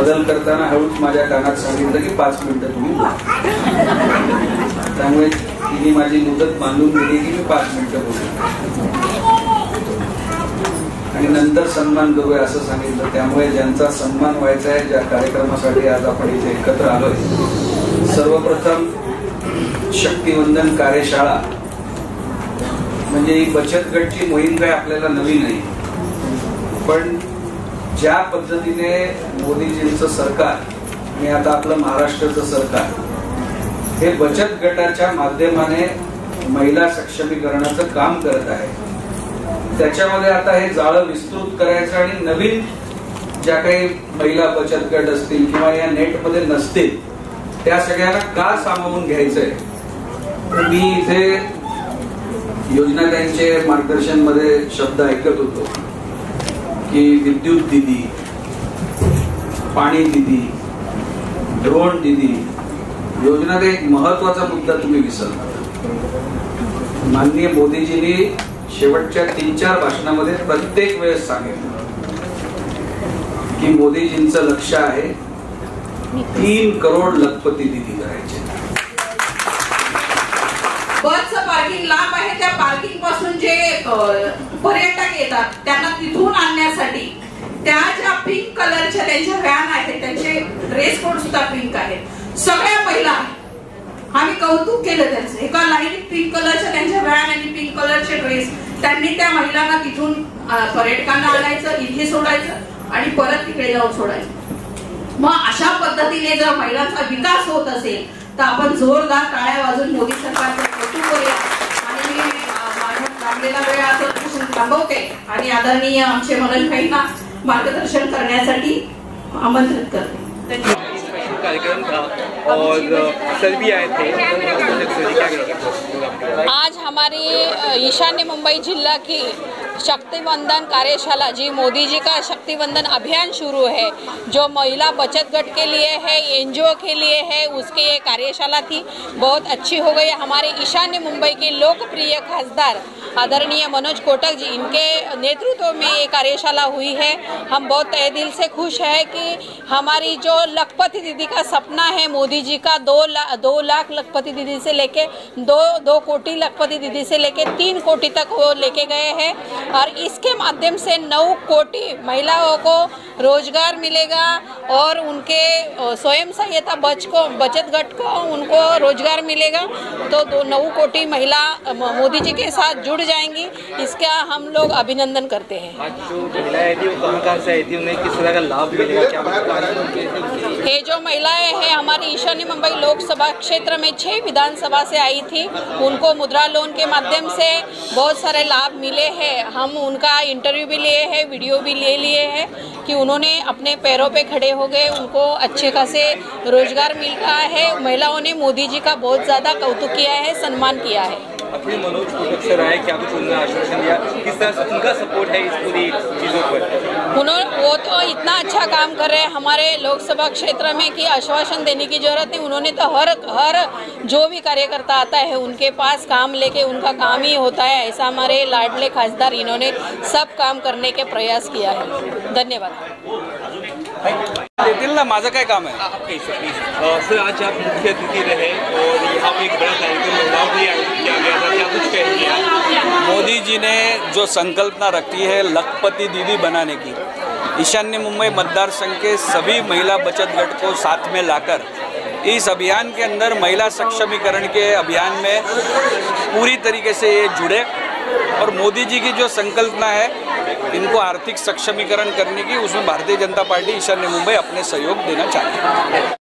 बदल करताना हळूच माझ्या कानात सांगितलं की 5 मिनिटं तुम्ही बोला. त्यामुळे तिने माझी मुदत बांधून दिली की मी 5 मिनिटं बोलू आणि नंतर सन्मान करूया असं सांगितलं. त्यामुळे ज्यांचा सन्मान व्हायचा आहे, ज्या कार्यक्रमासाठी आज आपण इथे एकत्र आलोय, सर्वप्रथम शक्तिवंदन कार्यशाळा म्हणजे ही बचत गटची मोहीम काय आपल्याला नवी नाही, पण ज्या पद्धतीने मोदीजींचं सरकार आणि आता आपलं महाराष्ट्राचं सरकार हे बचत गटाच्या माध्यमाने महिला सक्षमीकरणाचं काम करत आहे, त्याच्यामध्ये आता हे जाळं विस्तृत करायचं आणि नवीन ज्या काही महिला बचत गट असतील किंवा या नेटमध्ये नसतील त्या सगळ्यांना का सामावून घ्यायचंय. मी इथे योजनाताईंचे मार्गदर्शन मध्ये शब्द ऐकत होतो की विद्युत दिदी, पाणी दिदी, ड्रोन दिदी. योजनात एक महत्वाचा मुद्दा तुम्ही विसरला. माननीय मोदीजींनी शेवटच्या 3-4 भाषणामध्ये प्रत्येक वेळेस सांगितलं की मोदीजींचं लक्ष आहे 3 करोड लखपती दिदी करायचे. बसचं पार्किंग लांब आहे, त्या पार्किंग पासून जे पर्यटक येतात त्यांना तिथून आणण्यासाठी त्या ज्या पिंक कलरच्या त्यांच्या व्हॅन आहेत, त्यांचे ड्रेस कोड सुद्धा पिंक आहेत. सगळ्या महिला आम्ही कौतुक केलं त्यांचं. एका लाईन पिंक कलरच्या त्यांच्या व्हॅन आणि पिंक कलरचे ड्रेस, त्यांनी त्या महिलांना तिथून पर्यटकांना आणायचं, इथे सोडायचं आणि परत तिकडे जाऊन सोडायचं. मग अशा पद्धतीने जर महिलांचा विकास होत असेल तर आपण जोरदार टाळ्या वाजून मोदी सरकारचं कौतुक करूया. आणि माझा लागलेला वेळ आता थांबवते आणि आदरणीय आमचे मननभाईंना मार्गदर्शन करण्यासाठी आमंत्रित करते. कार्यक्रम था और सर भी आए थे. आज हमारी ईशान्य मुंबई जिला की शक्तिवंदन कार्यशाला, जी मोदी जी का शक्तिवंदन अभियान शुरू है, जो महिला बचत गट के लिए है, एनजीओ के लिए है, उसकी ये कार्यशाला थी, बहुत अच्छी हो गई. हमारे ईशान्य मुंबई के लोकप्रिय खासदार आदरणीय मनोज कोटक जी, इनके नेतृत्व में ये कार्यशाला हुई है. हम बहुत तहे दिल से खुश है कि हमारी जो लखपति दीदी का सपना है, मोदी जी का 2 लाख लखपति दीदी से लेके 2 कोटि लखपति दीदी से लेके 3 कोटि तक वो लेके गए हैं. और इसके माध्यम से 9 कोटि महिलाओं को रोजगार मिलेगा और उनके स्वयं सहायता बचत गट को उनको रोजगार मिलेगा. तो 9 कोटि महिला मोदी जी के साथ जुड़ जाएंगी. इसका हम लोग अभिनंदन करते हैं. आज जो महिलाएं थी वो कहाँ से आई थी, उन्हें किस तरह का लाभ मिलेगा, क्या ये जो महिलाएं हैं हमारी ईशान्य मुंबई लोकसभा क्षेत्र में 6 विधानसभा से आई थी, उनको मुद्रा लोन के माध्यम से बहुत सारे लाभ मिले हैं. हम उनका इंटरव्यू भी लिए हैं, वीडियो भी ले लिए हैं कि उन्होंने अपने पैरों पे खड़े हो गए, उनको अच्छे खासे रोजगार मिल रहा है. महिलाओं ने मोदी जी का बहुत ज़्यादा कौतुक किया है, सम्मान किया है. अपनी मनोज कोटक सर आए, क्या कुछ उन्होंने आश्वासन दिया, किस तरह से उनका सपोर्ट है इस पूरी चीज़ों पर? वो तो इतना अच्छा काम कर रहे हैं हमारे लोकसभा क्षेत्र में कि आश्वासन देने की जरूरत नहीं. उन्होंने तो हर जो भी कार्यकर्ता आता है उनके पास काम लेके उनका काम ही होता है. ऐसा हमारे लाडले खासदार, इन्होंने सब काम करने के प्रयास किया है. धन्यवाद. देतील ना, माझं काय काम है. सर आज आप मुख्य अतिथि रहे और यहाँ पे एक बड़ा कार्यक्रम महिलाओं के लिए आयोजित किया गया था, क्या कुछ कहेंगे? मोदी जी ने जो संकल्पना रखी है लखपति दीदी बनाने की, ईशान्य मुंबई मतदार संघ के सभी महिला बचत गट को साथ में लाकर इस अभियान के अंदर महिला सक्षमीकरण के अभियान में पूरी तरीके से ये जुड़े और मोदी जी की जो संकल्पना है इनको आर्थिक सक्षमीकरण करने की, उसमें भारतीय जनता पार्टी ईशान्य मुंबई अपने सहयोग देना चाहती है.